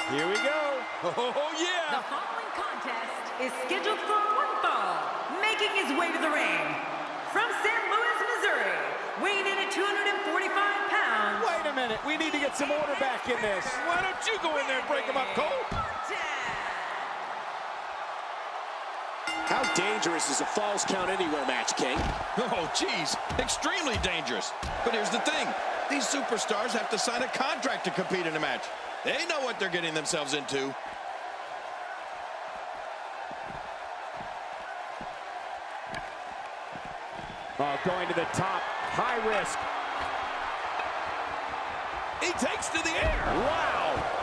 Here we go. Oh, yeah. The following contest is scheduled for one fall. Making his way to the ring from St. Louis, Missouri, weighing in at 245 pounds. Wait a minute. We need to get some order back in this. Why don't you go in there and break him up, Cole? How dangerous is a Falls Count Anywhere match, King? Oh, geez, extremely dangerous. But here's the thing. These superstars have to sign a contract to compete in a match. They know what they're getting themselves into. Oh, going to the top. High risk. He takes to the air. Wow.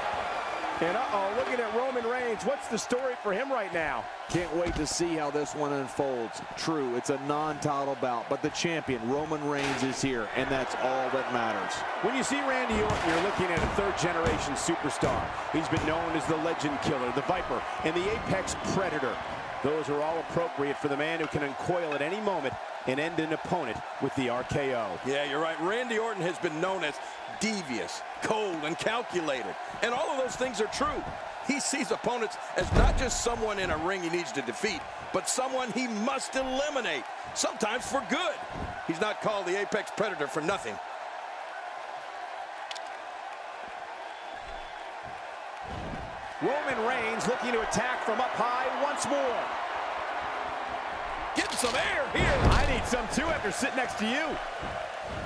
And looking at Roman Reigns, what's the story for him right now? Can't wait to see how this one unfolds. True, it's a non-title bout, but the champion, Roman Reigns, is here, and that's all that matters. When you see Randy Orton, you're looking at a third-generation superstar. He's been known as the Legend Killer, the Viper, and the Apex Predator. Those are all appropriate for the man who can uncoil at any moment and end an opponent with the RKO. Yeah, you're right. Randy Orton has been known as devious, cold, and calculated. And all of those things are true. He sees opponents as not just someone in a ring he needs to defeat, but someone he must eliminate, sometimes for good. He's not called the Apex Predator for nothing. Roman Reigns looking to attack from up high once more. Getting some air here. I need some too after sitting next to you.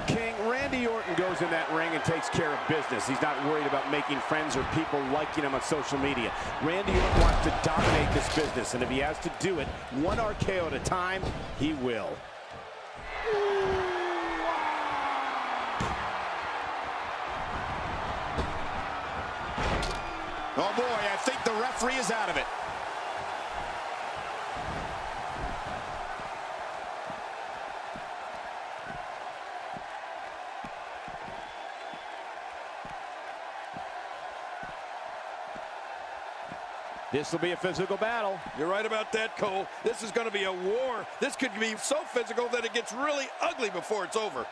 King, Randy Orton goes in that ring and takes care of business. He's not worried about making friends or people liking him on social media. Randy Orton wants to dominate this business, and if he has to do it one RKO at a time, he will. Oh boy, I think the referee is out of it. This will be a physical battle. You're right about that, Cole. This is going to be a war. This could be so physical that it gets really ugly before it's over.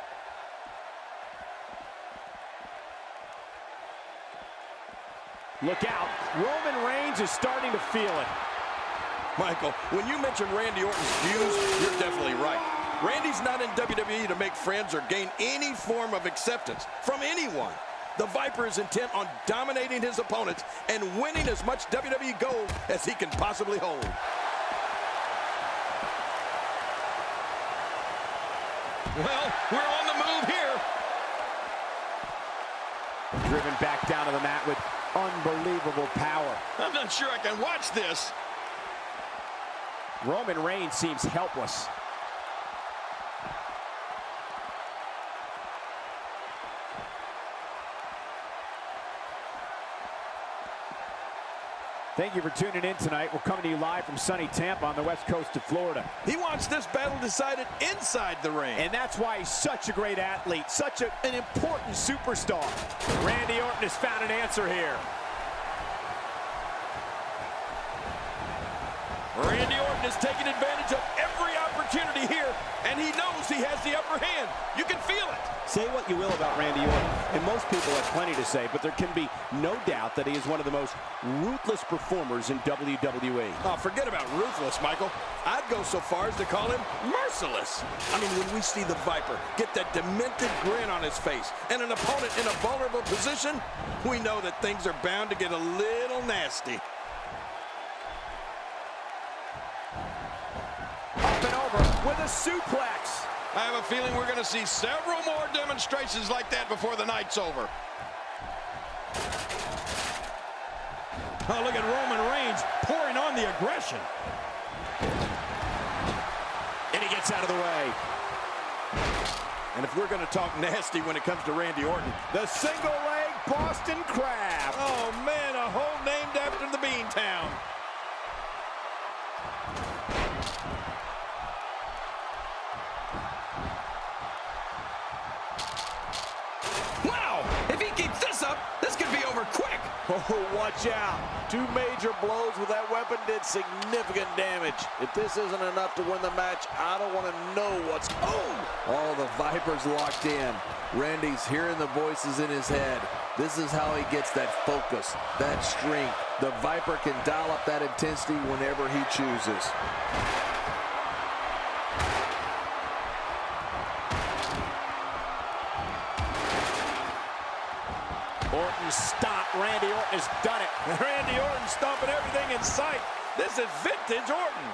Look out. Roman Reigns is starting to feel it. Michael, when you mention Randy Orton's views, you're definitely right. Randy's not in WWE to make friends or gain any form of acceptance from anyone. The Viper is intent on dominating his opponents and winning as much WWE gold as he can possibly hold. Well, we're on the move here. Driven back down to the mat with unbelievable power. I'm not sure I can watch this. Roman Reigns seems helpless. Thank you for tuning in tonight. We're coming to you live from sunny Tampa on the west coast of Florida. He wants this battle decided inside the ring. And that's why he's such a great athlete, such an important superstar. Randy Orton has found an answer here. Randy Orton is taking advantage of every opportunity here, and he knows he has the upper hand. You can feel it. Say what you will about Randy Orton, and most people have plenty to say, but there can be no doubt that he is one of the most ruthless performers in WWE. Oh, forget about ruthless, Michael. I'd go so far as to call him merciless. I mean, when we see the Viper get that demented grin on his face and an opponent in a vulnerable position, we know that things are bound to get a little nasty. Up and over with a suplex. I have a feeling we're going to see several more demonstrations like that before the night's over. Oh, look at Roman Reigns pouring on the aggression. And he gets out of the way. And if we're going to talk nasty when it comes to Randy Orton, The single leg Boston Crab. oh man, a hole named after the Beantown. Wow, if he keeps this up, this could be over quick. Oh, watch out. Two major blows with that weapon did significant damage. If this isn't enough to win the match, I don't want to know what's... Oh! All the Vipers locked in. Randy's hearing the voices in his head. This is how he gets that focus, that strength. The Viper can dial up that intensity whenever he chooses. Orton stopped. Randy Orton has done it. Randy Orton stomping everything in sight. This is vintage Orton.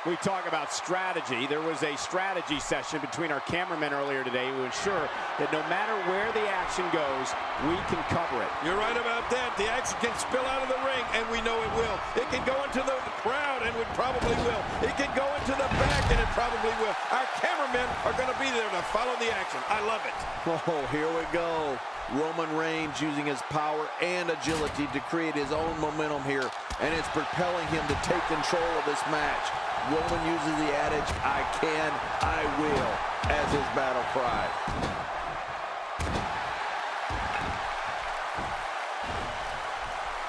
We talk about strategy. There was a strategy session between our cameramen earlier today to ensure that no matter where the action goes, we can cover it. You're right about that. The action can spill out of the ring, and we know it will. It can go into the crowd, and it probably will. It can go into the back, and it probably will. Our cameramen are going to be there to follow the action. I love it. Oh, here we go. Roman Reigns using his power and agility to create his own momentum here, and it's propelling him to take control of this match. Roman uses the adage, I can, I will, as his battle cry.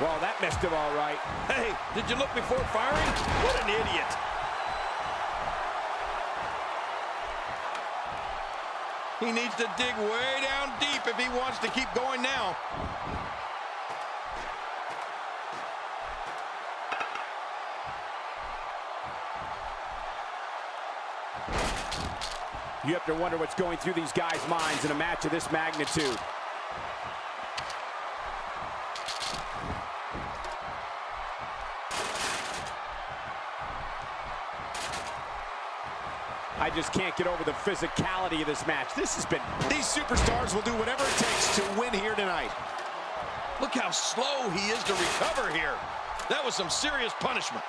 Well, that missed him all right. Hey, did you look before firing? What an idiot. He needs to dig way down deep if he wants to keep going now. You have to wonder what's going through these guys' minds in a match of this magnitude. I just can't get over the physicality of this match. This has been... These superstars will do whatever it takes to win here tonight. Look how slow he is to recover here. That was some serious punishment.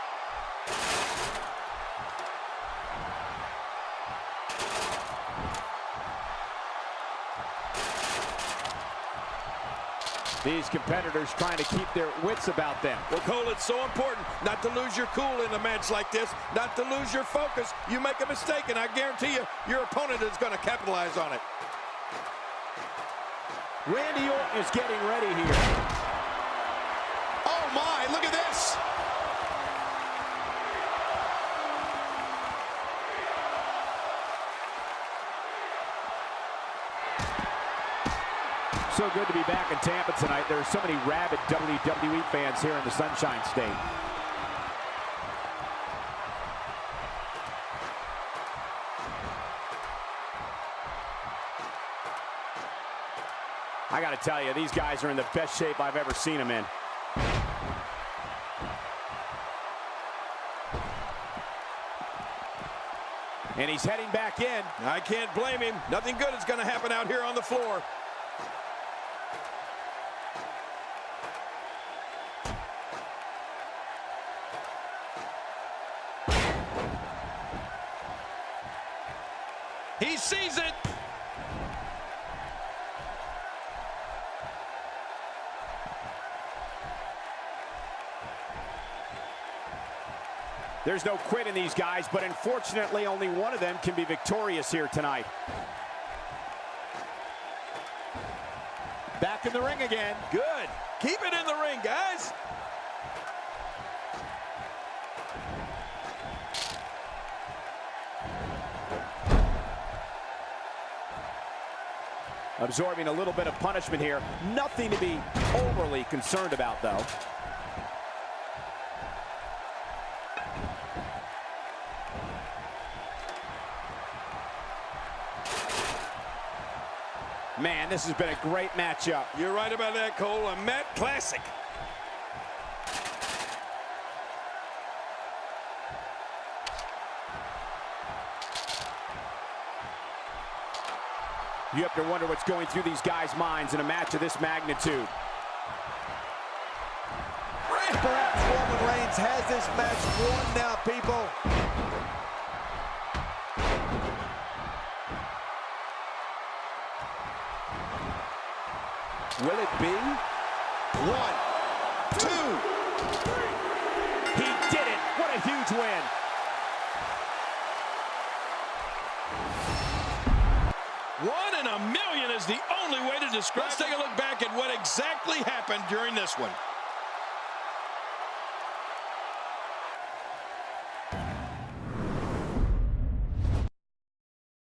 These competitors trying to keep their wits about them. Well, Cole, it's so important not to lose your cool in a match like this, not to lose your focus. You make a mistake, and I guarantee you, your opponent is going to capitalize on it. Randy Orton is getting ready here. Oh my, look at this. So good to be back in Tampa tonight. There are so many rabid WWE fans here in the Sunshine State. I got to tell you, these guys are in the best shape I've ever seen them in. And he's heading back in. I can't blame him. Nothing good is going to happen out here on the floor. He sees it. There's no quit in these guys, but unfortunately only one of them can be victorious here tonight. Back in the ring again. Good. Keep it in the ring, guys. Absorbing a little bit of punishment here. Nothing to be overly concerned about, though. Man, this has been a great matchup. You're right about that, Cole. A Matt classic. You have to wonder what's going through these guys' minds in a match of this magnitude. Perhaps Roman Reigns has this match won now, people. Will it be? 1, 2, 3. He did it. What a huge win. One in a million is the only way to describe. Let's take a look back at what exactly happened during this one.